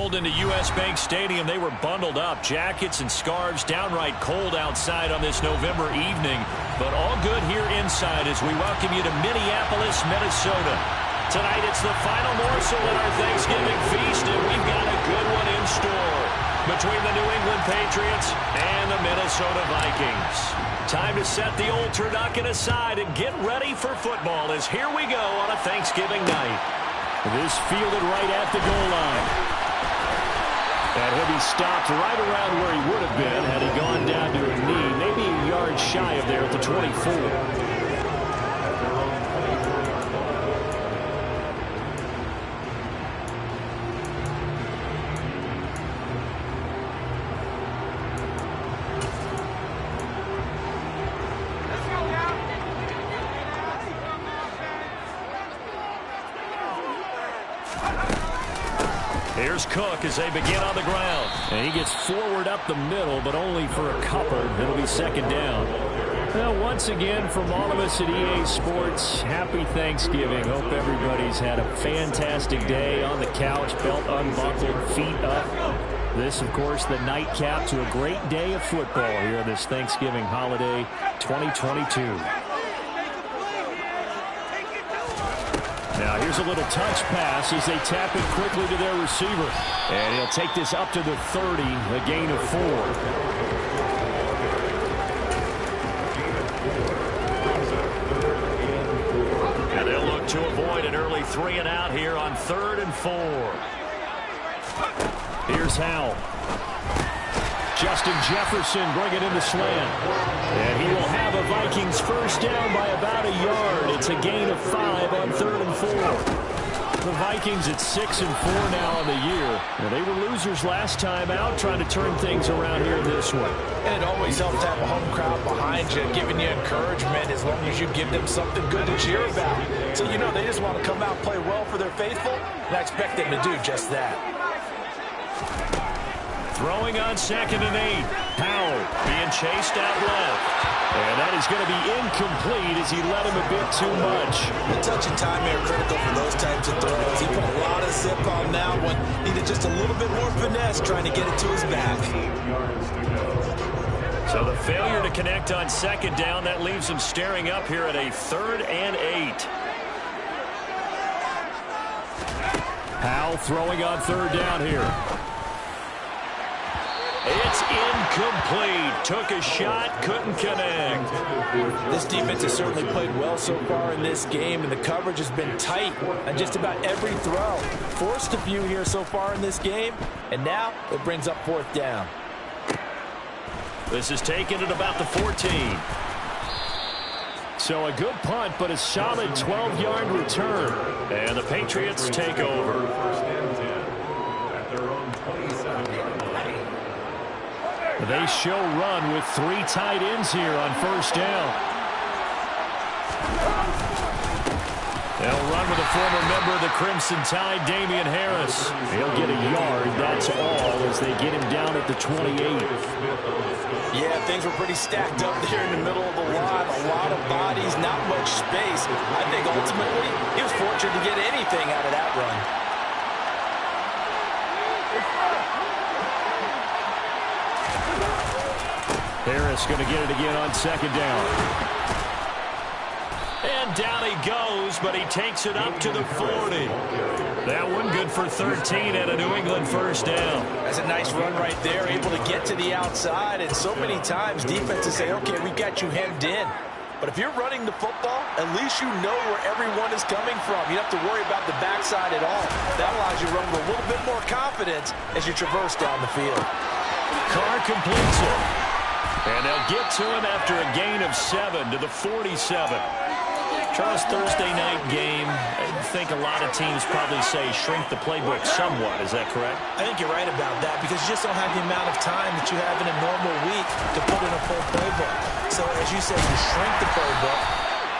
rolled into U.S. Bank Stadium, they were bundled up. Jackets and scarves, downright cold outside on this November evening. But all good here inside as we welcome you to Minneapolis, Minnesota. Tonight it's the final morsel in our Thanksgiving feast, and we've got a good one in store between the New England Patriots and the Minnesota Vikings. Time to set the old turducken aside and get ready for football as here we go on a Thanksgiving night. This fielded right at the goal line. And he'll be stopped right around where he would have been had he gone down to a knee, maybe a yard shy of there at the 24. Here's Cook as they begin on the ground. And he gets forward up the middle, but only for a couple. It'll be second down. Well, once again, from all of us at EA Sports, happy Thanksgiving. Hope everybody's had a fantastic day on the couch, belt unbuckled, feet up. This, of course, the nightcap to a great day of football here on this Thanksgiving holiday 2022. Now here's a little touch pass as they tap it quickly to their receiver. And he'll take this up to the 30, a gain of 4. And they'll look to avoid an early 3 and out here on 3rd and 4. Here's Howell. Justin Jefferson bringing in the slant. And he will have a Vikings first down by about a yard. It's a gain of 5 on 3rd and 4. The Vikings at 6 and 4 now on the year. Now, they were losers last time out, trying to turn things around here in this one. And it always helps to have a home crowd behind you, giving you encouragement as long as you give them something good to cheer about. So, you know, they just want to come out and play well for their faithful, and I expect them to do just that. Throwing on 2nd and 8. Howell being chased out left. And that is going to be incomplete as he led him a bit too much. The touch and time are critical for those types of throws. He put a lot of zip on that one. Needed just a little bit more finesse trying to get it to his back. So the failure to connect on 2nd down, that leaves him staring up here at a 3rd and 8. Howell throwing on 3rd down here. It's incomplete. Took a shot, couldn't connect. This defense has certainly played well so far in this game, and the coverage has been tight on just about every throw. Forced a few here so far in this game, and now it brings up 4th down. This is taken at about the 14. So a good punt, but a solid 12-yard return. And the Patriots take over. They show run with 3 tight ends here on 1st down. They'll run with a former member of the Crimson Tide, Damian Harris. He'll get a yard, that's all, as they get him down at the 28. Yeah, things were pretty stacked up there in the middle of the line. A lot of bodies, not much space. I think ultimately he was fortunate to get anything out of that run. Harris going to get it again on 2nd down. And down he goes, but he takes it up to the 40. That one good for 13 and a New England first down. That's a nice run right there, able to get to the outside. And so many times defenses say, okay, we got you hemmed in. But if you're running the football, at least you know where everyone is coming from. You don't have to worry about the backside at all. That allows you to run with a little bit more confidence as you traverse down the field. Carr completes it. And they'll get to him after a gain of 7 to the 47. Charles, Thursday night game, I think a lot of teams probably say shrink the playbook somewhat. Is that correct? I think you're right about that because you just don't have the amount of time that you have in a normal week to put in a full playbook. So as you said, you shrink the playbook,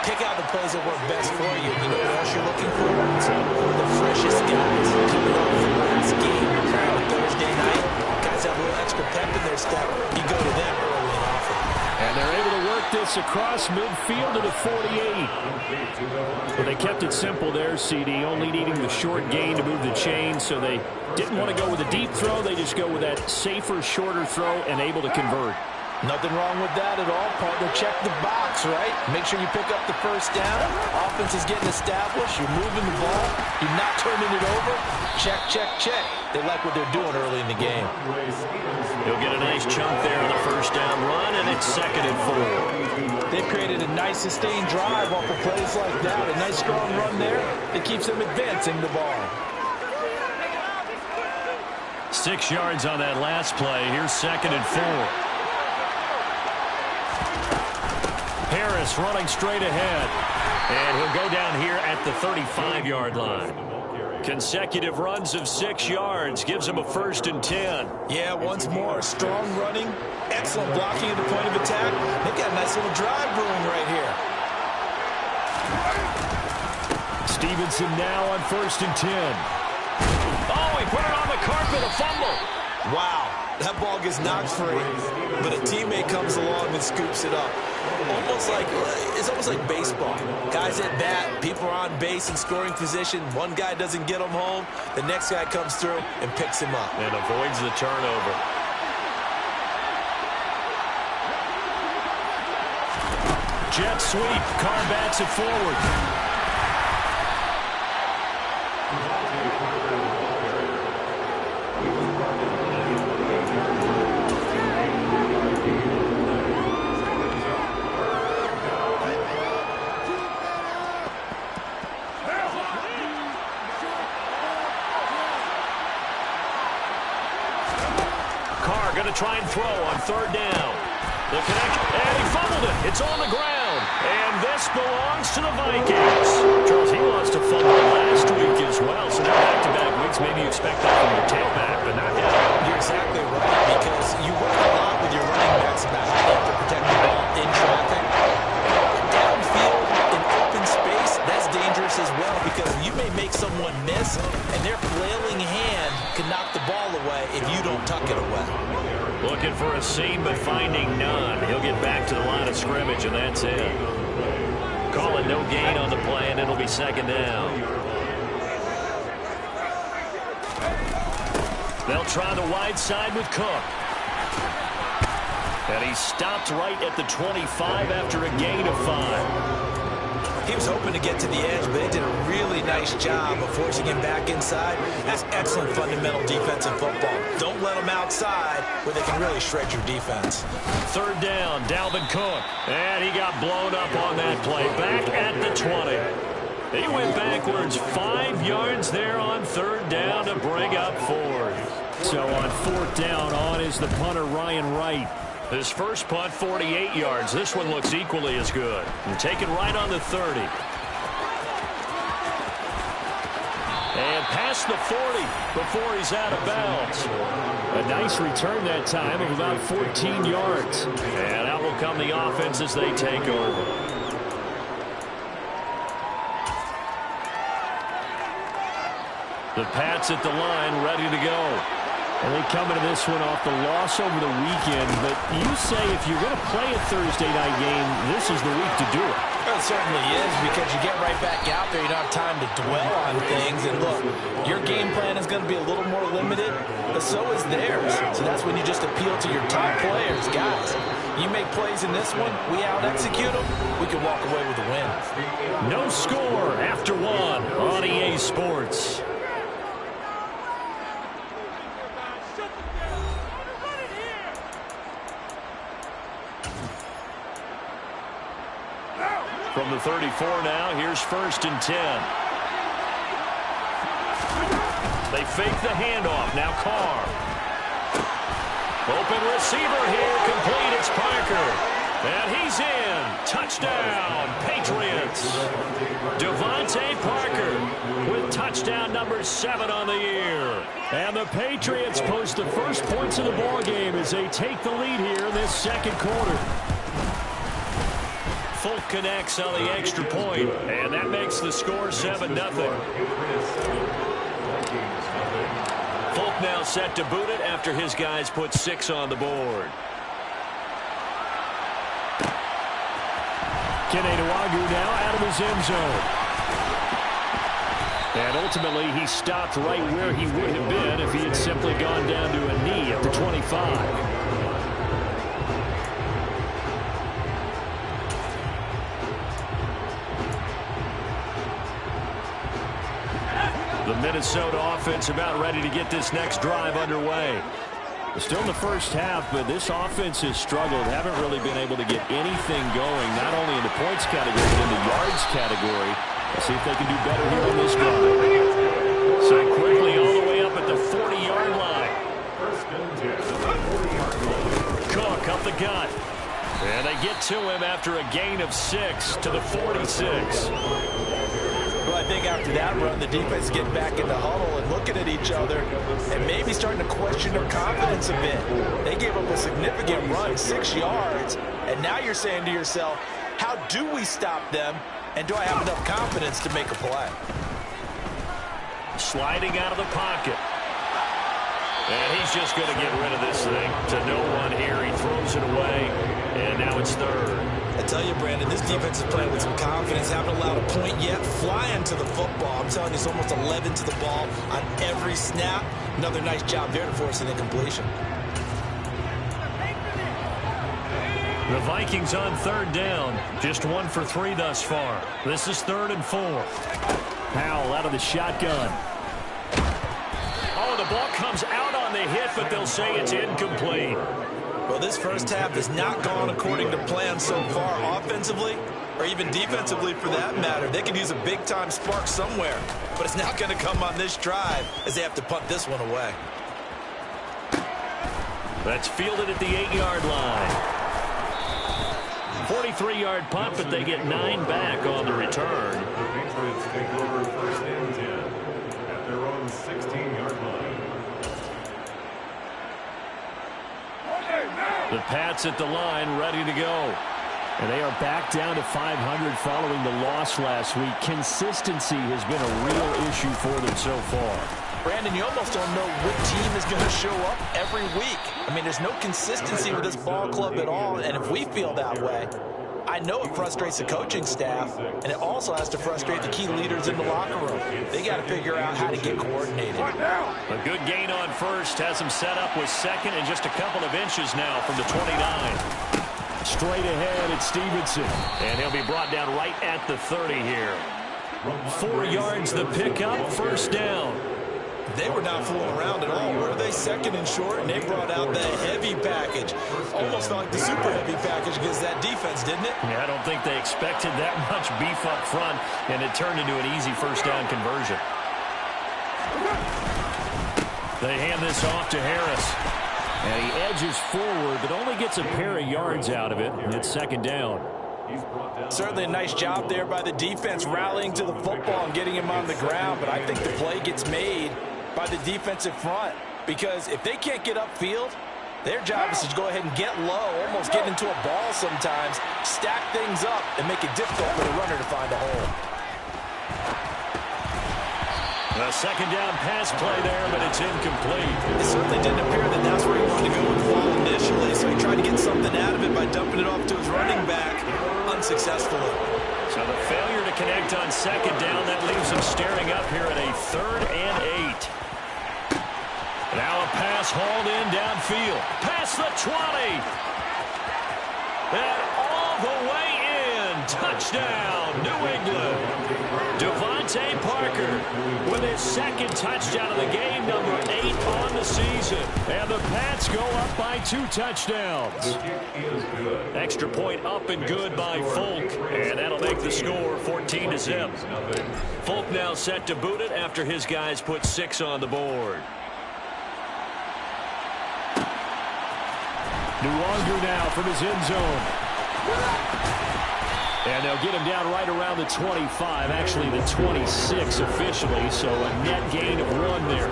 pick out the plays that work best for you. You know what else you're looking for? So the freshest guys coming off the last game on Thursday night. Guys have a little extra pep in their step. You go to them early and often. And they're able to work this pass across midfield to the 48. Well, they kept it simple there, CD, only needing the short gain to move the chain, so they didn't want to go with a deep throw. They just go with that safer, shorter throw and able to convert. Nothing wrong with that at all, partner. Check the box, right? Make sure you pick up the first down. Offense is getting established. You're moving the ball. You're not turning it over. Check, check, check. They like what they're doing early in the game. He'll get a nice chunk there on the first down run, and it's 2nd and 4. They've created a nice sustained drive off of plays like that. A nice strong run there that keeps them advancing the ball. 6 yards on that last play. Here's 2nd and 4. Harris running straight ahead. And he'll go down here at the 35-yard line. Consecutive runs of 6 yards gives him a 1st and 10. Yeah, once more, strong running, excellent blocking at the point of attack. They've got a nice little drive brewing right here. Stevenson now on 1st and 10. Oh, he put it on the carpet, a fumble. Wow, that ball gets knocked free, but a teammate comes along and scoops it up. It's almost like baseball. Guys at bat, people are on base in scoring position. One guy doesn't get him home. The next guy comes through and picks him up. And avoids the turnover. Jet sweep. Carr bats it forward. Try and throw on 3rd down. The connection, and he fumbled it. It's on the ground, and this belongs to the Vikings. Charles, he lost a fumble last week as well, so now back-to-back weeks, maybe you expect that from your tailback, but not yet. You're exactly right, because you work a lot with your running backs back to protect the ball in traffic. Downfield, in open space, that's dangerous as well, because you may make someone miss, and their flailing hand can knock the ball away if you don't tuck it away. Looking for a seam, but finding none. He'll get back to the line of scrimmage, and that's it. Calling no gain on the play, and it'll be 2nd down. They'll try the wide side with Cook. And he stopped right at the 25 after a gain of 5. He was hoping to get to the edge, but he did a really nice job of forcing him back inside. That's excellent fundamental defensive football. Don't let him outside where they can really shred your defense. 3rd down, Dalvin Cook. And he got blown up on that play. Back at the 20. He went backwards 5 yards there on 3rd down to bring up 4th. So on 4th down, on is the punter Ryan Wright. His first punt, 48 yards. This one looks equally as good. And taken right on the 30. And past the 40 before he's out of bounds. A nice return that time of about 14 yards. And out will come the offense as they take over. The Pats at the line, ready to go. And they come into this one off the loss over the weekend. But you say if you're going to play a Thursday night game, this is the week to do it. Well, it certainly is, because you get right back out there. You don't have time to dwell on things. And look, your game plan is going to be a little more limited, but so is theirs. So that's when you just appeal to your top players. Guys, you make plays in this one, we out-execute them, we can walk away with a win. No score after 1 on EA Sports. From the 34 now, here's 1st and 10. They fake the handoff. Now Carr. Open receiver here. Complete. It's Parker. And he's in. Touchdown, Patriots. Devontae Parker with touchdown number 7 on the year. And the Patriots post the first points of the ballgame as they take the lead here in this 2nd quarter. Folk connects on the extra point, and that makes the score 7-0. Folk now set to boot it after his guys put 6 on the board. now out of his end zone. And ultimately, he stopped right where he would have been if he had simply gone down to a knee at the 25. The Minnesota offense about ready to get this next drive underway. Still in the first half, but this offense has struggled. Haven't really been able to get anything going, not only in the points category, but in the yards category. Let's see if they can do better here on this drive. So quickly all the way up at the 40-yard line. Cook up the gut. And they get to him after a gain of 6 to the 46. Well, I think after that run, the defense getting back in the huddle and looking at each other and maybe starting to question their confidence a bit. They gave up a significant run, 6 yards, and now you're saying to yourself, how do we stop them, and do I have enough confidence to make a play? Sliding out of the pocket. And he's just going to get rid of this thing to no one here. He throws it away, and now it's third. I tell you, Brandon, this defense is playing with some confidence. Haven't allowed a point yet. Flying to the football. I'm telling you, it's almost 11 to the ball on every snap. Another nice job there to force an incompletion. The Vikings on third down. Just 1 for 3 thus far. This is 3rd and 4. Powell out of the shotgun. Oh, the ball comes out on the hit, but they'll say it's incomplete. Well, this first half has not gone according to plan so far offensively or even defensively for that matter. They could use a big-time spark somewhere, but it's not going to come on this drive as they have to punt this one away. That's fielded at the 8-yard line. 43-yard punt, but they get 9 back on the return. The Patriots take over 1st and 10 at their own 16-yard line. The Pats at the line, ready to go. And they are back down to 500 following the loss last week. Consistency has been a real issue for them so far. Brandon, you almost don't know what team is going to show up every week. I mean, there's no consistency with this ball club at all, and if we feel that way, I know it frustrates the coaching staff, and it also has to frustrate the key leaders in the locker room. They got to figure out how to get coordinated. A good gain on first has him set up with 2nd and just a couple of inches now from the 29. Straight ahead, it's Stevenson, and he'll be brought down right at the 30 here. 4 yards the pickup, 1st down. They were not fooling around at all, were they? 2nd and short, and they brought out the heavy package. Almost felt like the super heavy package against that defense, didn't it? Yeah, I don't think they expected that much beef up front, and it turned into an easy 1st down conversion. They hand this off to Harris. And he edges forward, but only gets a pair of yards out of it, and it's 2nd down. Certainly a nice job there by the defense rallying to the football and getting him on the ground, but I think the play gets made by the defensive front, because if they can't get upfield, their job is to go ahead and get low, almost get into a ball sometimes, stack things up, and make it difficult for the runner to find a hole. A 2nd down pass play there, but it's incomplete. It certainly didn't appear that that's where he wanted to go with the ball initially, so he tried to get something out of it by dumping it off to his running back unsuccessfully. So the failure to connect on 2nd down, that leaves him staring up here at a 3rd and 8. Now a pass hauled in downfield. Past the 20. And all the way in. Touchdown, New England. Devontae Parker with his 2nd touchdown of the game, number 8 on the season. And the Pats go up by 2 touchdowns. Extra point up and good by Folk. And that'll make the score 14-0. Folk now set to boot it after his guys put 6 on the board. Nuwanger now from his end zone. And they'll get him down right around the 25, actually the 26 officially, so a net gain of 1 there.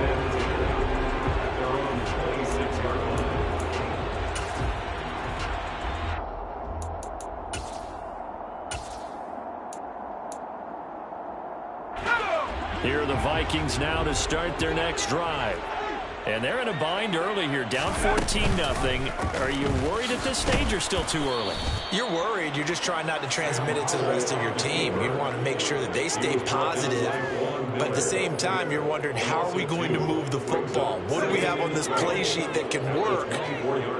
Here are the Vikings now to start their next drive. And they're in a bind early here, down 14-0. Are you worried at this stage or still too early? You're worried. You're just trying not to transmit it to the rest of your team. You want to make sure that they stay positive. But at the same time, you're wondering, how are we going to move the football? What do we have on this play sheet that can work?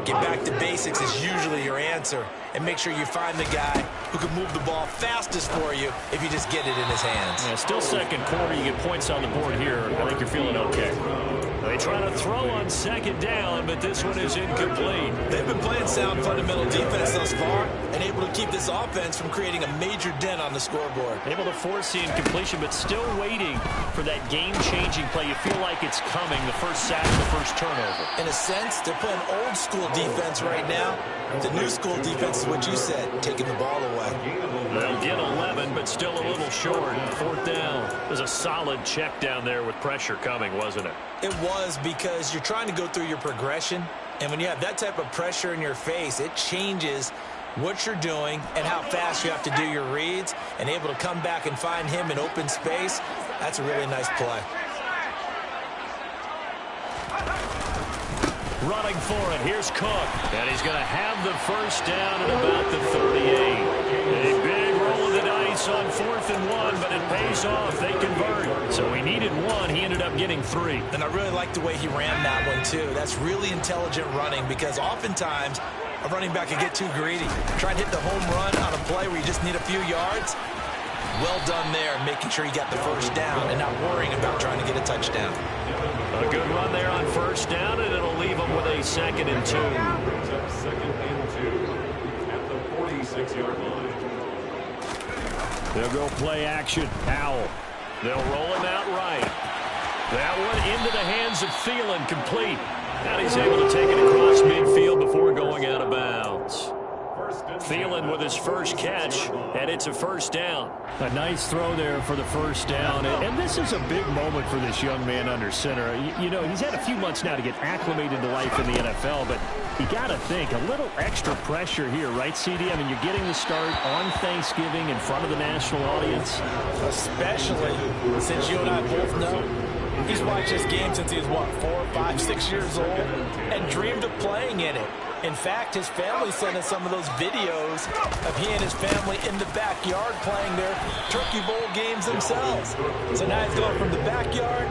Get back to basics is usually your answer. And make sure you find the guy who can move the ball fastest for you if you just get it in his hands. Yeah, still second quarter. You get points on the board here. I think you're feeling okay. They try to throw on second down, but this one is incomplete. They've been playing sound fundamental defense thus far and able to keep this offense from creating a major dent on the scoreboard. Able to force the incompletion, but still waiting for that game-changing play. You feel like it's coming, the first sack, the first turnover. In a sense, they're playing old-school defense right now. The new-school defense is what you said, taking the ball away. They'll get 11, but still a little short. Fourth down. It was a solid check down there with pressure coming, wasn't it? It was, because you're trying to go through your progression, and when you have that type of pressure in your face, it changes what you're doing and how fast you have to do your reads, and able to come back and find him in open space. That's a really nice play. Running for it. Here's Cook. And he's going to have the first down at about the 38. A big roll of the dice on 4th and 1, but it pays off. They convert. So he needed 1. He ended up getting 3. And I really like the way he ran that one, too. That's really intelligent running, because oftentimes a running back can get too greedy. Try and hit the home run on a play where you just need a few yards. Well done there, making sure you got the first down and not worrying about trying to get a touchdown. A good run there on first down, and it'll leave them with a 2nd and 2. Brings up 2nd and 2 at the 46-yard line. They'll go play action. Powell. They'll roll him out right. That one into the hands of Thielen, complete. And he's able to take it across midfield before going out of bounds. Thielen with his first catch, and it's a first down. A nice throw there for the first down, and this is a big moment for this young man under center. You know, he's had a few months now to get acclimated to life in the NFL, but you got to think, a little extra pressure here, right, CD? I mean, you're getting the start on Thanksgiving in front of the national audience. Especially since you and I both know he's watched this game since he was, what, 4, 5, 6 years old, and dreamed of playing in it. In fact, his family sent us some of those videos of he and his family in the backyard playing their Turkey Bowl games themselves. So now he's going from the backyard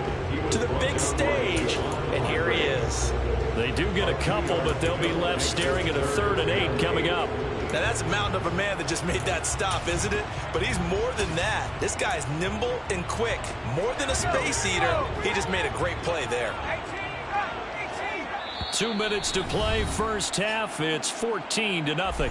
to the big stage, and here he is. They do get a couple, but they'll be left staring at a 3rd and 8 coming up. Now, that's a mountain of a man that just made that stop, isn't it? But he's more than that. This guy's nimble and quick. More than a space eater, he just made a great play there. 2 minutes to play, first half. It's 14-0.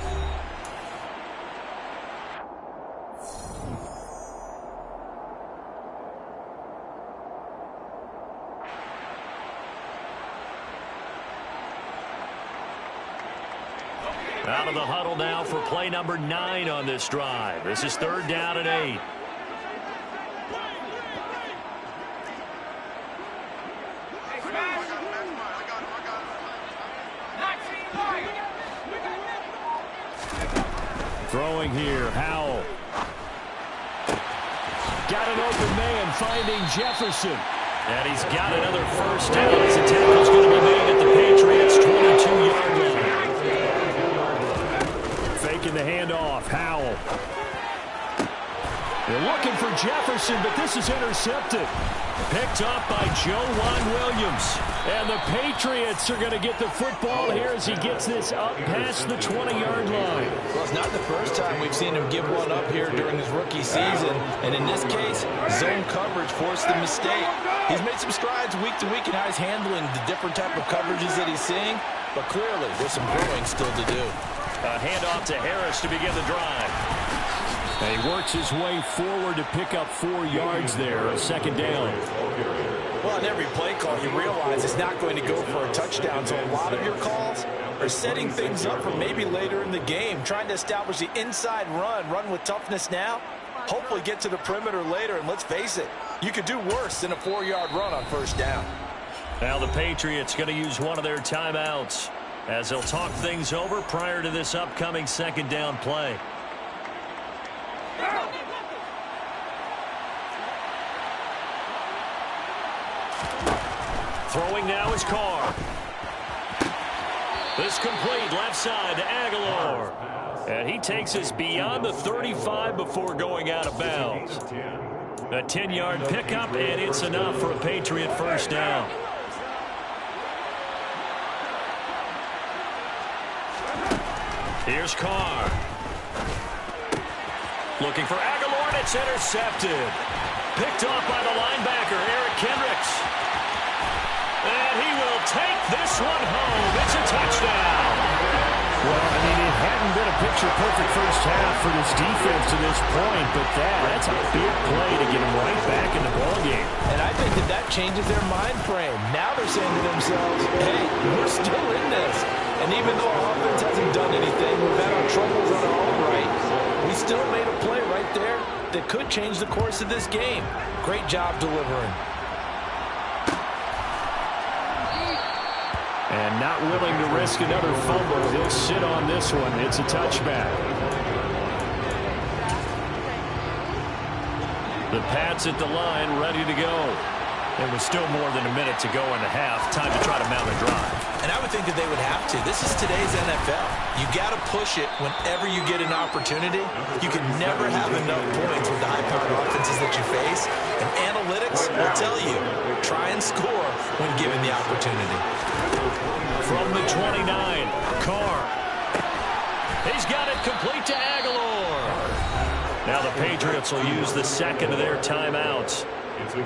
Out of the huddle now for play number 9 on this drive. This is 3rd down and 8. Throwing here, Howell. Got an open man, finding Jefferson. And he's got another first down as the tackle's going to be made at the Patriots' 22-yard line. Faking the handoff, Howell. They're looking for Jefferson, but this is intercepted. Picked up by Joejuan Williams. And the Patriots are going to get the football here as he gets this up past the 20-yard line. Well, it's not the first time we've seen him give one up here during his rookie season. And in this case, zone coverage forced the mistake. He's made some strides week to week in how he's handling the different type of coverages that he's seeing. But clearly, there's some growing still to do. A handoff to Harris to begin the drive. And he works his way forward to pick up 4 yards there, a 2nd down. Well, on every play call, you realize it's not going to go for a touchdown. So a lot of your calls are setting things up for maybe later in the game, trying to establish the inside run with toughness now, hopefully get to the perimeter later. And let's face it, you could do worse than a 4-yard run on first down. Now the Patriots going to use one of their timeouts as they'll talk things over prior to this upcoming 2nd down play. Throwing now is Carr. This complete left side to Aguilar. And he takes us beyond the 35 before going out of bounds. A 10-yard pickup, and it's enough for a Patriot first down. Here's Carr. Looking for Aguilar, and it's intercepted. Picked off by the linebacker, Eric Kendricks. And he will take this one home. It's a touchdown. Well, I mean, it hadn't been a picture-perfect first half for this defense to this point, but that's a big play to get them right back in the ballgame. And I think that changes their mind frame. Now they're saying to themselves, hey, we're still in this. And even though our offense hasn't done anything, we've had our troubles on our own right, we still made a play right there that could change the course of this game. Great job delivering. And not willing to risk another fumble. He'll sit on this one. It's a touchback. The Pats at the line, ready to go. There was still more than a minute to go in the half. Time to try to mount a drive. And I would think that they would have to. This is today's NFL. You got to push it whenever you get an opportunity. You can never have enough points with the high-powered offenses that you face. And analytics will tell you, try and score when given the opportunity. From the 29, Carr. He's got it complete to Aguilar. Now the Patriots will use the second of their timeouts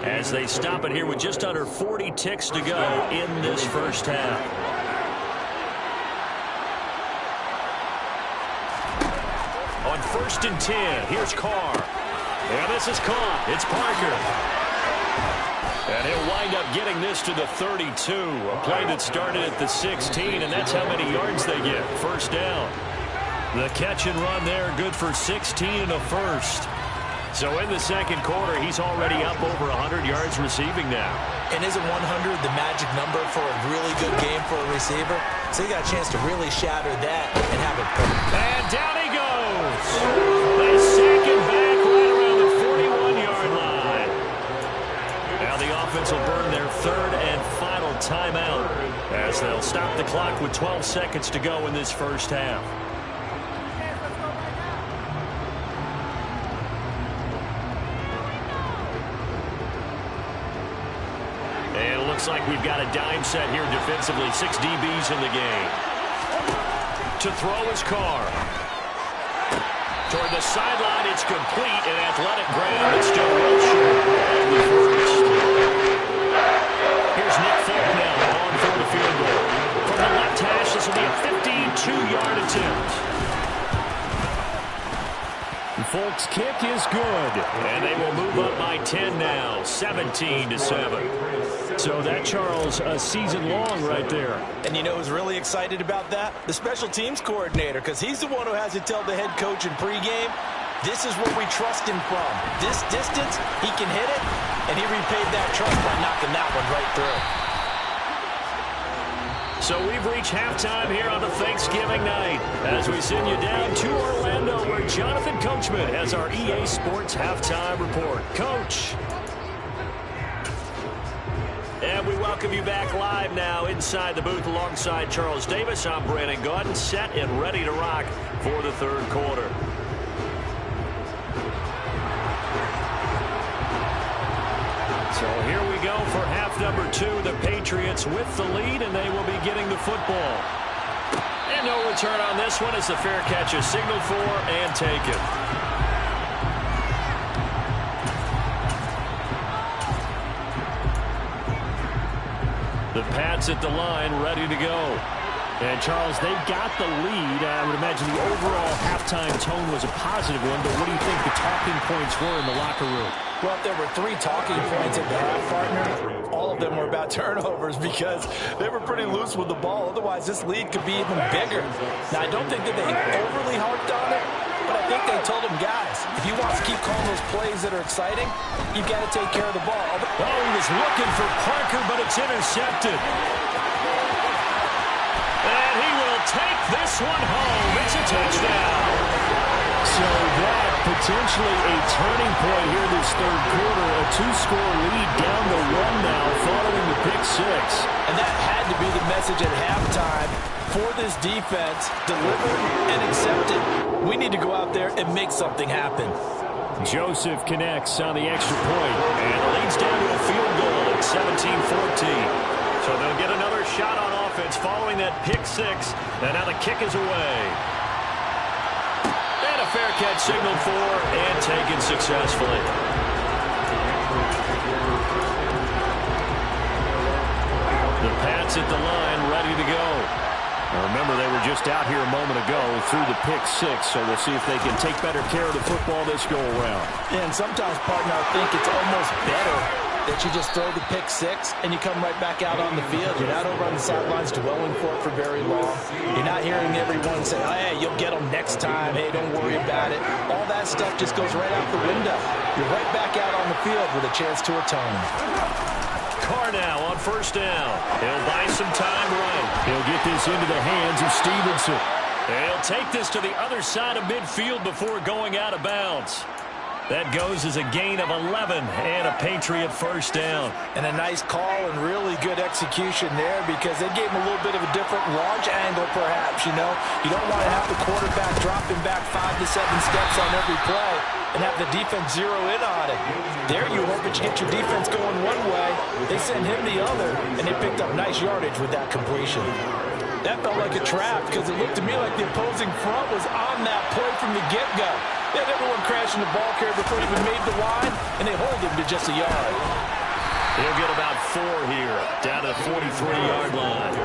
as they stop it here with just under 40 ticks to go in this first half. On 1st and 10, here's Carr. And this is caught. It's Parker. And he'll wind up getting this to the 32. A play that started at the 16, and that's how many yards they get. First down. The catch and run there, good for 16 and a first. So in the second quarter, he's already up over 100 yards receiving now. And isn't 100 the magic number for a really good game for a receiver? So he got a chance to really shatter that and have it perfect. And down he goes. They sack him back right around the 41-yard line. Now the offense will burn their third and final timeout as they'll stop the clock with 12 seconds to go in this first half. Looks like we've got a dime set here defensively. 6 DBs in the game. To throw is Carr. Toward the sideline, it's complete. An athletic grab. It's still well short of the first. Here's Nick Folk now on for the field goal. From the left hash, this will be a 52-yard attempt. Folk's kick is good. And they will move up by 10 now, 17-7. So that, Charles, a season long right there. And you know who's really excited about that? The special teams coordinator, because he's the one who has to tell the head coach in pregame, this is where we trust him from. This distance, he can hit it, and he repaid that trust by knocking that one right through. So we've reached halftime here on a Thanksgiving night as we send you down to Orlando where Jonathan Coachman has our EA Sports halftime report. Coach. And we welcome you back live now inside the booth alongside Charles Davis. I'm Brandon Gaudin, set and ready to rock for the third quarter. So here we go for half number 2. The Patriots with the lead, and they will be getting the football. And no return on this one as the fair catch is signaled for and taken. The Pats at the line, ready to go. And, Charles, they've got the lead. I would imagine the overall halftime tone was a positive one, but what do you think the talking points were in the locker room? Well, if there were 3 talking points at the half, partner, all of them were about turnovers because they were pretty loose with the ball. Otherwise, this lead could be even bigger. Now, I don't think that they overly harped on it, but I think they told them, guys, if you want to keep calling those plays that are exciting, you've got to take care of the ball. Oh, he was looking for Parker, but it's intercepted. And he will take this one home. It's a touchdown. So that potentially a turning point here this third quarter. A two-score lead down to one now following the pick six. And that had to be the message at halftime for this defense. Deliver and accept it. We need to go out there and make something happen. Joseph connects on the extra point. And it leads down to a field goal at 17-14. So they'll get another shot on offense following that pick six. And now the kick is away. And a fair catch signaled for and taken successfully. The Pats at the line, ready to go. Now remember, they were just out here a moment ago through the pick six, so we'll see if they can take better care of the football this go-around. And sometimes, partner, I think it's almost better that you just throw the pick six and you come right back out on the field. You're not over on the sidelines dwelling for it for very long. You're not hearing everyone say, hey, you'll get them next time. Hey, don't worry about it. All that stuff just goes right out the window. You're right back out on the field with a chance to atone. Carr now on first down. He'll buy some time right. He'll get this into the hands of Stevenson. He'll take this to the other side of midfield before going out of bounds. That goes as a gain of 11 and a Patriot first down. And a nice call and really good execution there because they gave him a little bit of a different launch angle perhaps, you know. You don't want to have the quarterback dropping back 5 to 7 steps on every play and have the defense zero in on it. There you hope that you get your defense going one way. They send him the other, and they picked up nice yardage with that completion. That felt like a trap because it looked to me like the opposing front was on that play from the get-go. They had everyone crashing the ball carrier before he even made the line, and they hold him to just a yard. He'll get about 4 here, down to the 43-yard line.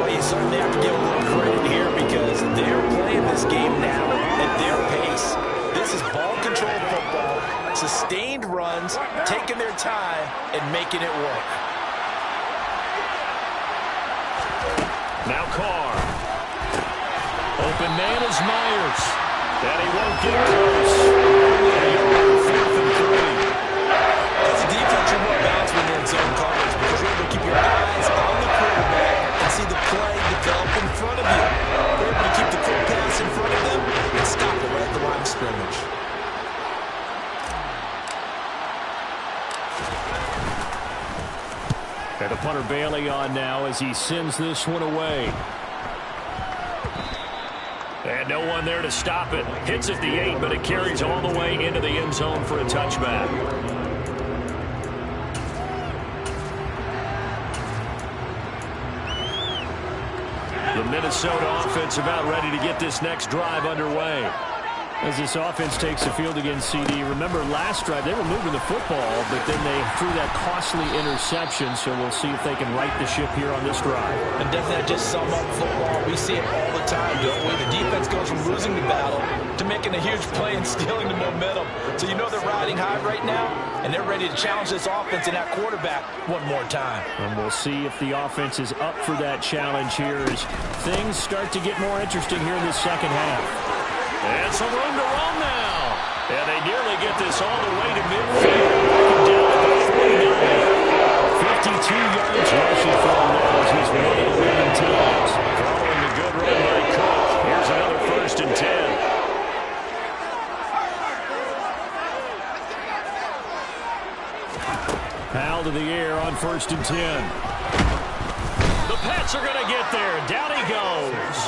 Well, you certainly have to give a little credit here because they're playing this game now at their pace. This is ball-controlled football, sustained runs, taking their time, and making it work. Now Carr. Open man is Myers. And he won't get close. Fourth and 3. As a defense, you're more balanced when you're in zone coverage because you're able to keep your eyes on the quarterback and see the play develop in front of you. You're able to keep the quick pass in front of them and stop it right at the line of scrimmage. And the punter Bailey on now as he sends this one away. And no one there to stop it. Hits at the 8, but it carries all the way into the end zone for a touchback. The Minnesota offense about ready to get this next drive underway. As this offense takes the field against CD, remember last drive they were moving the football, but then they threw that costly interception, so we'll see if they can right the ship here on this drive. And doesn't that just sum up football? We see it all the time, don't we? The defense goes from losing the battle to making a huge play and stealing the momentum. So you know they're riding high right now, and they're ready to challenge this offense and that quarterback one more time. And we'll see if the offense is up for that challenge here as things start to get more interesting here in the second half. And some room to run now. And they nearly get this all the way to midfield. Down to the 49. 52 yards rushing for him now as he's one of the leading teams. Following a good run by Cook. Here's another 1st and 10. Powell to the air on 1st and 10. The Pats are going to get there. Down he goes.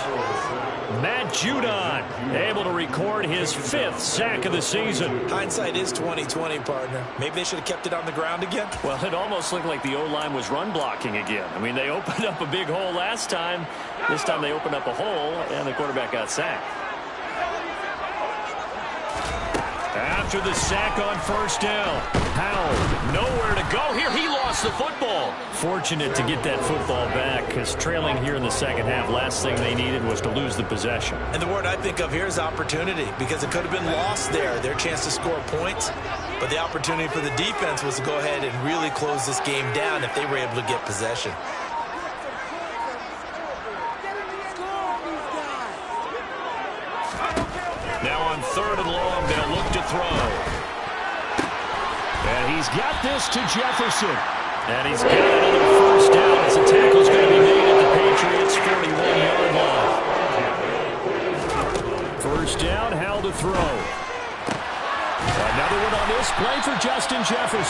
Matt Judon able to record his 5th sack of the season. Hindsight is 20/20, partner. Maybe they should have kept it on the ground again. Well, it almost looked like the O-line was run blocking again. I mean, they opened up a big hole last time. This time they opened up a hole, and the quarterback got sacked. After the sack on 1st down, Powell nowhere to go here. He lost the football. Fortunate to get that football back because trailing here in the second half, last thing they needed was to lose the possession. And the word I think of here is opportunity because it could have been lost there, their chance to score points. But the opportunity for the defense was to go ahead and really close this game down if they were able to get possession. Now on 3rd and long, they'll look to throw. And he's got this to Jefferson. And he's got another 1st down as the tackle's going to be made at the Patriots' 41-yard line. 1st down, Howell to throw.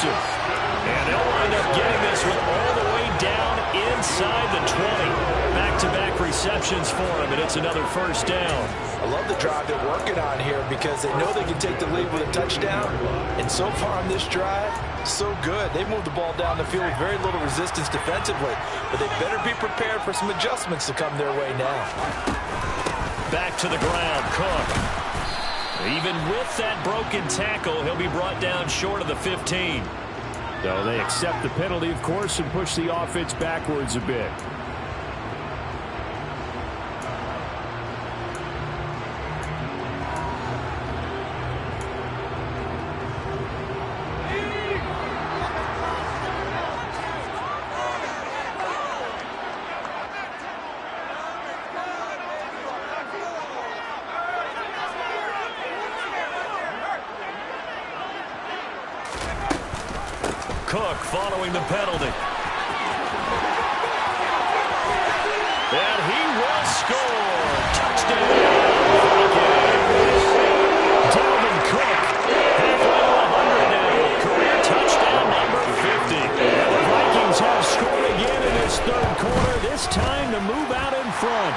Joseph. And they'll wind up getting this one all the way down inside the 20. Back-to-back receptions for him, and it's another first down. I love the drive they're working on here because they know they can take the lead with a touchdown. And so far on this drive, so good. They moved the ball down the field with very little resistance defensively. But they better be prepared for some adjustments to come their way now. Back to the ground, Cook. Even with that broken tackle, he'll be brought down short of the 15. So they accept the penalty, of course, and push the offense backwards a bit. Cook following the penalty. And he will score. Touchdown, Vikings. Dalvin Cook, halfway to 100 now. Career touchdown number 50. And the Vikings have scored again in this third quarter, this time to move out in front.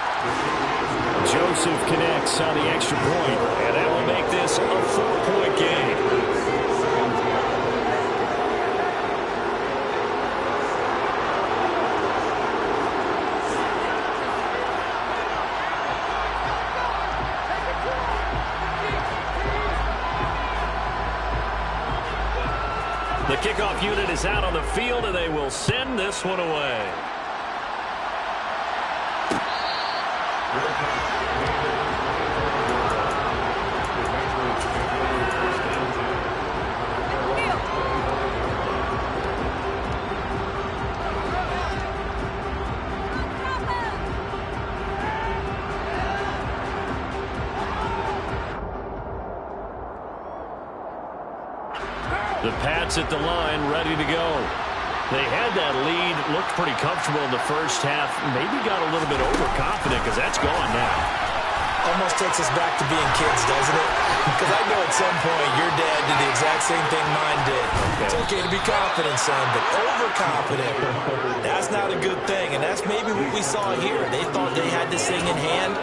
Joseph connects on the extra point, and that will make this a 4-point game. The kickoff unit is out on the field, and they will send this one away. The Pats at the line, ready to go. They had that lead, looked pretty comfortable in the first half. Maybe got a little bit overconfident because that's gone now. Almost takes us back to being kids, doesn't it? Because I know at some point your dad did the exact same thing mine did. Okay. It's okay to be confident, son, but overconfident, that's not a good thing. And that's maybe what we saw here. They thought they had this thing in hand,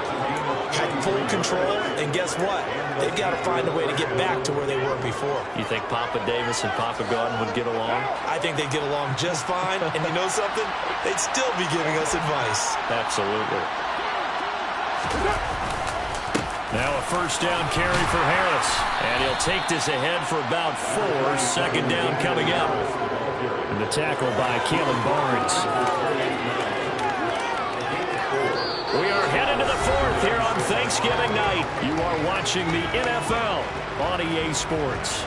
had full control, and guess what? They've got to find a way to get back to where they were before. You think Papa Davis and Papa Gordon would get along? I think they'd get along just fine, and you know something? They'd still be giving us advice. Absolutely. Now a first down carry for Harris, and he'll take this ahead for about 4. Second down coming up. And the tackle by Kalen Barnes. We are headed to the 4th here on Thanksgiving night. You are watching the NFL on EA Sports.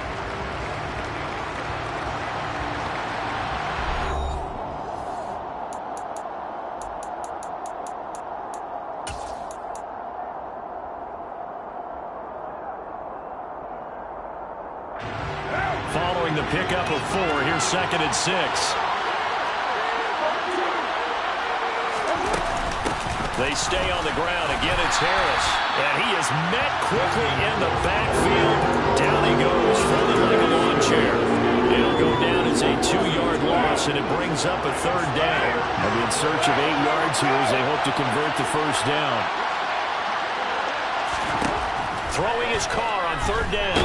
Following the pickup of 4, here's 2nd and 6. They stay on the ground. Again, it's Harris. And he is met quickly in the backfield. Down he goes, folded like a lawn chair. It'll go down as a 2-yard loss, and it brings up a 3rd down. They'll be in search of 8 yards here as they hope to convert the first down. Throwing his car on 3rd down.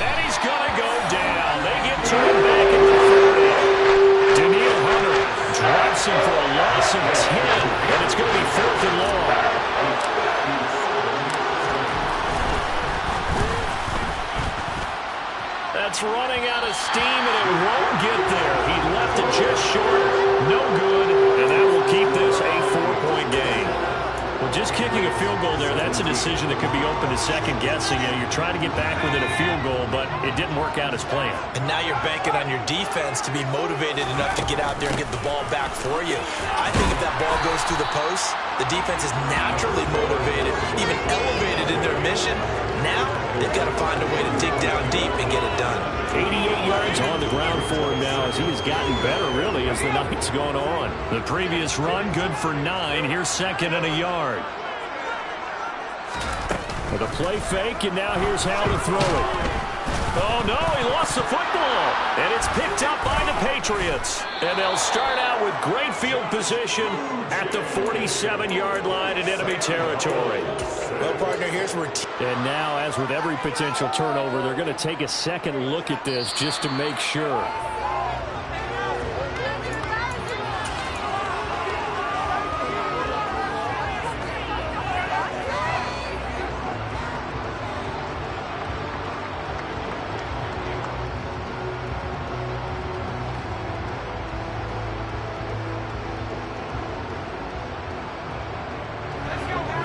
And he's going to go down. They get to him back at the 30. Daniil Hunter drops him for a loss of 10, and it's going to be 4th and long. That's running out of steam, and it won't get there. He left it just short. No good, and that will keep this a 4-point game. Well, just kicking a field goal there, that's a decision that could be open to second guessing. You know, you're trying to get back within a field goal, but it didn't work out as planned. And now you're banking on your defense to be motivated enough to get out there and get the ball back for you. I think if that ball goes through the post, the defense is naturally motivated, even elevated in their mission. Now they've got to find a way to dig down deep and get it done. 88 yards on the ground for him now as he has gotten better, really, as the night's gone on. The previous run, good for 9. Here's 2nd and a yard. With a play fake, and now here's how to throw it. Oh, no, he lost the football. And it's picked up by the Patriots. And they'll start out with great field position at the 47-yard line in enemy territory. Well, partner, here's where... And now, as with every potential turnover, they're going to take a second look at this just to make sure.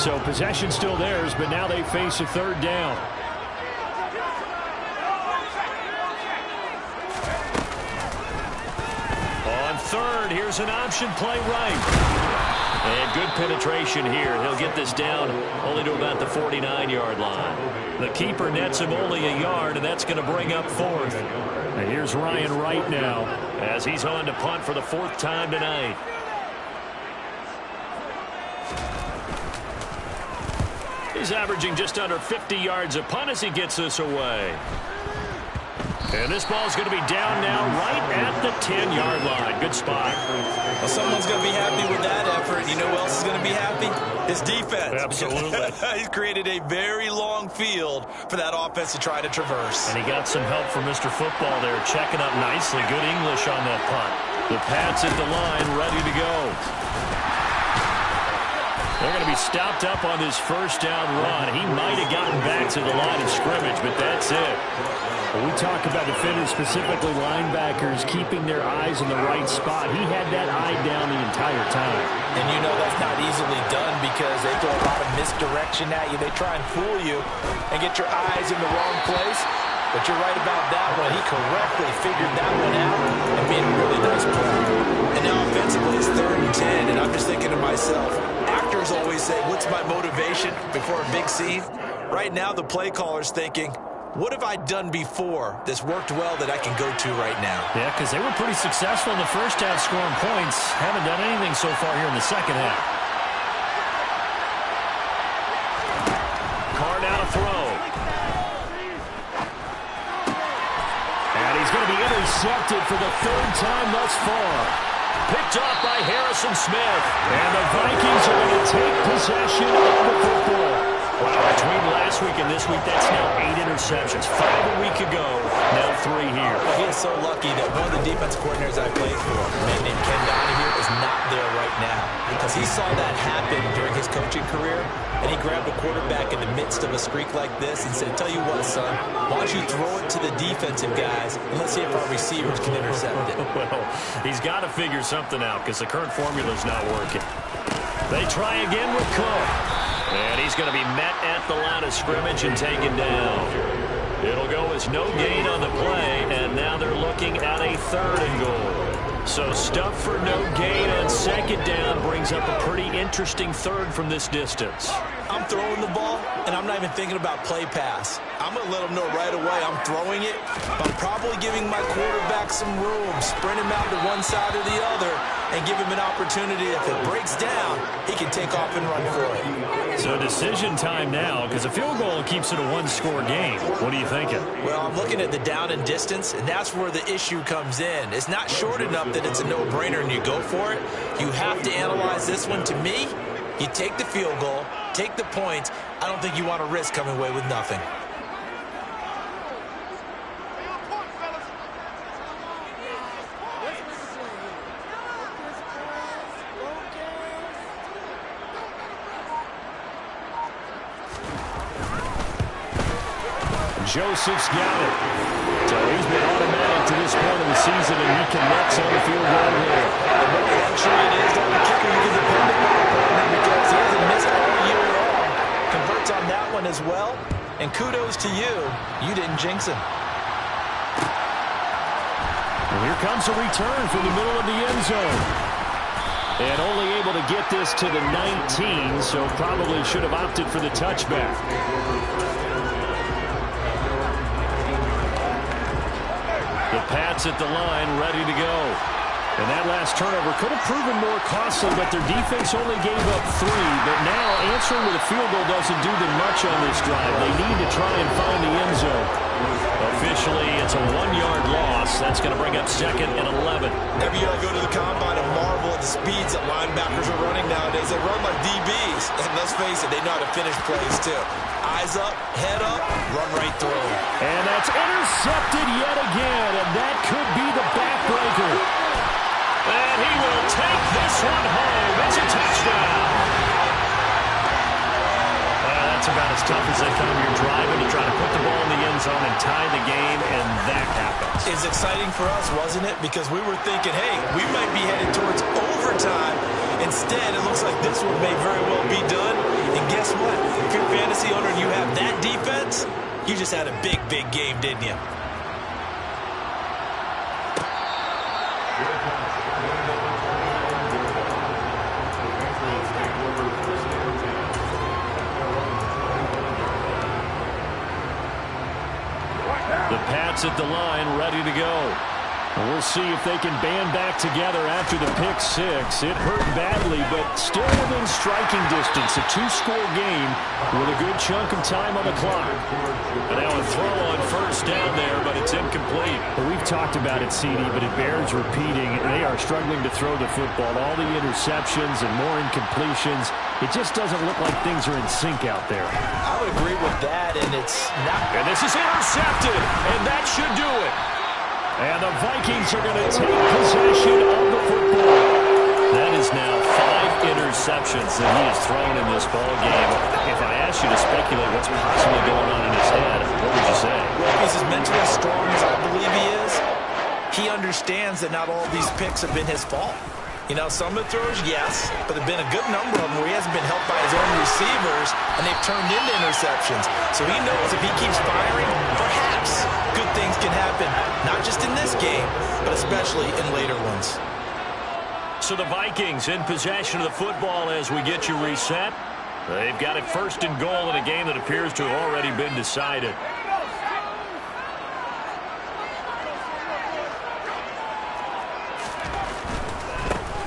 So possession still theirs, but now they face a third down. On third, here's an option play right. And good penetration here. He'll get this down only to about the 49-yard line. The keeper nets him only a yard, and that's going to bring up fourth. And here's Ryan Wright now, as he's on to punt for the fourth time tonight. He's averaging just under 50 yards a punt as he gets this away. And this ball's going to be down now right at the 10-yard line. Good spot. Well, someone's going to be happy with that effort. You know who else is going to be happy? His defense. Absolutely. He's created a very long field for that offense to try to traverse. And he got some help from Mr. Football there, checking up nicely. Good English on that punt. The Pats at the line, ready to go. They're going to be stopped up on this first down run. He might have gotten back to the line of scrimmage, but that's it. When we talk about defenders, specifically linebackers, keeping their eyes in the right spot, he had that eye down the entire time. And you know that's not easily done because they throw a lot of misdirection at you. They try and fool you and get your eyes in the wrong place. But you're right about that one. He correctly figured that one out and made a really nice play. And now offensively it's 3rd and 10, and I'm just thinking to myself, actors always say, what's my motivation before a big scene? Right now the play caller's thinking, what have I done before that's worked well that I can go to right now? Yeah, because they were pretty successful in the first half scoring points. Haven't done anything so far here in the second half. Carr now to throw. And he's going to be intercepted for the 3rd time thus far. Picked off by Harrison Smith. And the Vikings are going to take possession of the football. Wow, between last week and this week, that's now 8 interceptions. 5 a week ago, now 3 here. He is so lucky that one of the defensive coordinators I played for, a man named Ken Donahue, is not there right now. Because he saw that happen during his coaching career, and he grabbed the quarterback in the midst of a streak like this and said, tell you what, son, why don't you throw it to the defensive guys, and let's see if our receivers can intercept it. Well, he's got to figure something out because the current formula's not working. They try again with Cook. And he's going to be met at the line of scrimmage and taken down. It'll go as no gain on the play, and now they're looking at a 3rd and goal. So stuff for no gain on 2nd down brings up a pretty interesting 3rd from this distance. I'm throwing the ball, and I'm not even thinking about play pass. I'm going to let them know right away I'm throwing it, but I'm probably giving my quarterback some room, sprint him out to one side or the other, and give him an opportunity. If it breaks down, he can take off and run for it. So decision time now, because a field goal keeps it a 1-score game. What are you thinking? Well, I'm looking at the down and distance, and that's where the issue comes in. It's not short enough that it's a no-brainer and you go for it. You have to analyze this one. To me, you take the field goal, take the points. I don't think you want to risk coming away with nothing. Joseph's got it. So he's been automatic to this point of the season, and he connects on the field goal here. The more luxury it is on the kicker you can depend upon, because he hasn't missed all year long. Converts on that one as well. And kudos to you. You didn't jinx him. And here comes a return from the middle of the end zone. And only able to get this to the 19, so probably should have opted for the touchback. The Pats at the line, ready to go. And that last turnover could have proven more costly, but their defense only gave up 3. But now answering with a field goal doesn't do them much on this drive. They need to try and find the end zone. Officially, it's a 1-yard loss. That's going to bring up 2nd and 11. Every year I go to the combine and marvel at the speeds that linebackers are running nowadays. They run like DBs. And let's face it, they know how to finish plays too. Eyes up, head up, run right through. And that's intercepted yet again, and that could be the backbreaker. And he will take this one home. It's a touchdown. That's about as tough as they come. You're driving to try to put the ball in the end zone and tie the game, and that happens. It's exciting for us, wasn't it? Because we were thinking, hey, we might be headed towards overtime. Instead, it looks like this one may very well be done. And guess what? If you're a fantasy owner and you have that defense, you just had a big, big game, didn't you? The Pats at the line, ready to go. We'll see if they can band back together after the pick 6. It hurt badly, but still within striking distance. A 2-score game with a good chunk of time on the clock. And now a throw on first down there, but it's incomplete. Well, we've talked about it, CD, but it bears repeating. They are struggling to throw the football. All the interceptions and more incompletions. It just doesn't look like things are in sync out there. I would agree with that, and it's not. And this is intercepted, and that should do it. And the Vikings are going to take possession of the football. That is now 5 interceptions that he has thrown in this ball game. If I asked you to speculate what's possibly going on in his head, what would you say? Well, if he's as mentally strong as I believe he is, he understands that not all these picks have been his fault. You know, some of the throws, yes, but there have been a good number of them where he hasn't been helped by his own receivers, and they've turned into interceptions. So he knows if he keeps firing, perhaps good things can happen, not just in this game, but especially in later ones. So the Vikings in possession of the football as we get you reset. They've got it 1st and goal in a game that appears to have already been decided.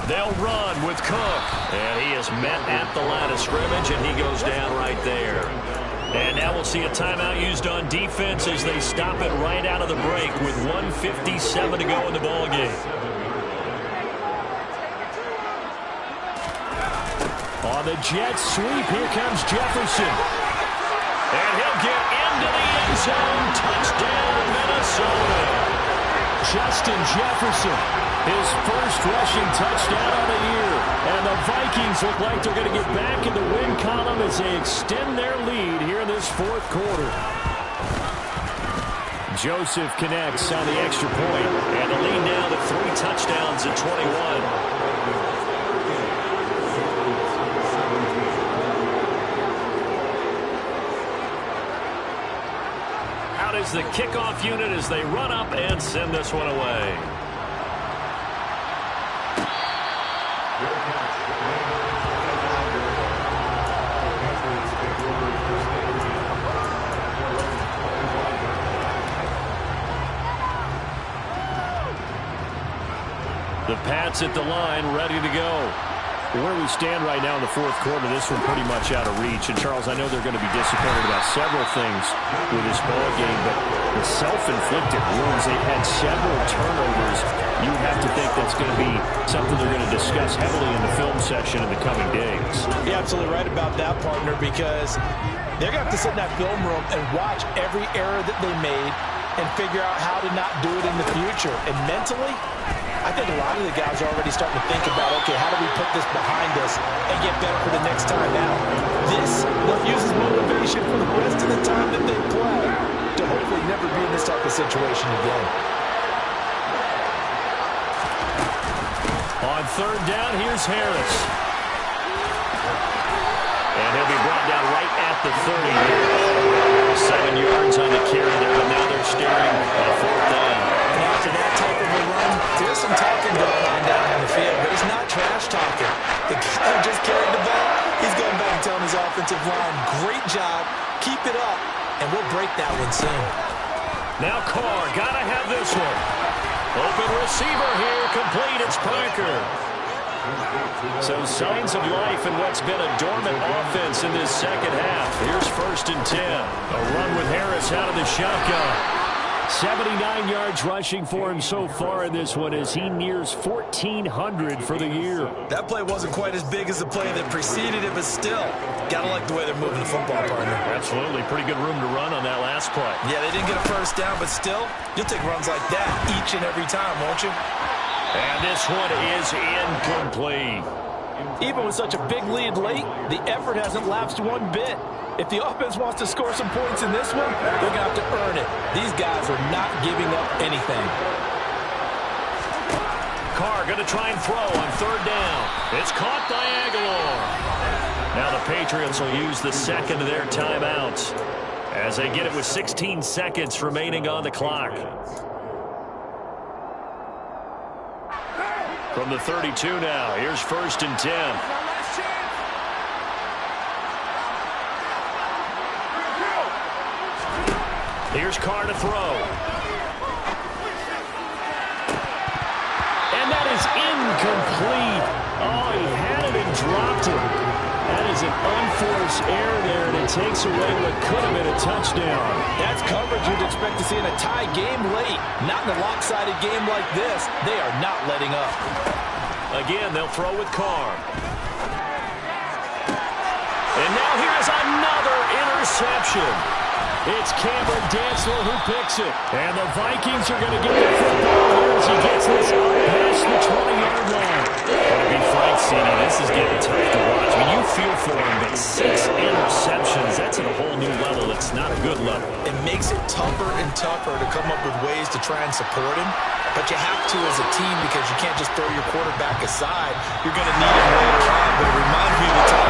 They'll run with Cook. And he is met at the line of scrimmage, and he goes down right there. And now we'll see a timeout used on defense as they stop it right out of the break with 1:57 to go in the ballgame. On the jet sweep, here comes Jefferson. And he'll get into the end zone. Touchdown, Minnesota. Justin Jefferson, his first rushing touchdown of the year. And the Vikings look like they're going to get back in the win column as they extend their lead here in this 4th quarter. Joseph connects on the extra point. And the lead now to 3 touchdowns at 21. Is the kickoff unit as they run up and send this one away. The Pats at the line, ready to go. Where we stand right now in the 4th quarter, this one pretty much out of reach. And, Charles, I know they're going to be disappointed about several things with this ball game, but the self-inflicted wounds, they've had several turnovers. You have to think that's going to be something they're going to discuss heavily in the film section in the coming days. You're absolutely right about that, partner, because they're going to have to sit in that film room and watch every error that they made and figure out how to not do it in the future. And mentally, I think a lot of the guys are already starting to think about, okay, how do we put this behind us and get better for the next time out? This will use as motivation for the rest of the time that they play to hopefully never be in this type of situation again. On 3rd down, here's Harris. And he'll be brought down right at the 30. 7 yards on the carry there, but now they're staring at 4th down. And after that type of a run, there's some talking going on down in the field, but it's not trash talking. The guy who just carried the ball, he's going back and telling his offensive line, great job, keep it up, and we'll break that one soon. Now Carr, gotta have this one. Open receiver here, complete. It's Parker. So signs of life in what's been a dormant offense in this second half. Here's 1st and 10. A run with Harris out of the shotgun. 79 yards rushing for him so far in this one as he nears 1,400 for the year. That play wasn't quite as big as the play that preceded it, but still, gotta like the way they're moving the football, partner. Absolutely. Pretty good room to run on that last play. Yeah, they didn't get a first down, but still, you'll take runs like that each and every time, won't you? And this one is incomplete. Even with such a big lead late, the effort hasn't lapsed one bit. If the offense wants to score some points in this one, they're going to have to earn it. These guys are not giving up anything. Carr going to try and throw on 3rd down. It's caught by Aguilar. Now the Patriots will use the second of their timeouts as they get it with 16 seconds remaining on the clock. From the 32 now, here's 1st and 10. Here's Carr to throw. And that is incomplete. Oh, he had it and dropped it. That is an unforced error there, and it takes away what could have been a touchdown. That's coverage you'd expect to see in a tie game late. Not in a lopsided game like this. They are not letting up. Again, they'll throw with Carr. And now here's another interception. It's Cameron Dantzler who picks it. And the Vikings are going to get the football here as he gets this up past the 20-yard line. To be frank, CD, this is getting tough to watch. I mean, you feel for him, but 6 interceptions, that's at a whole new level. It's not a good level. It makes it tougher and tougher to come up with ways to try and support him. But you have to as a team because you can't just throw your quarterback aside. You're going to need him later on. But it reminds me of the time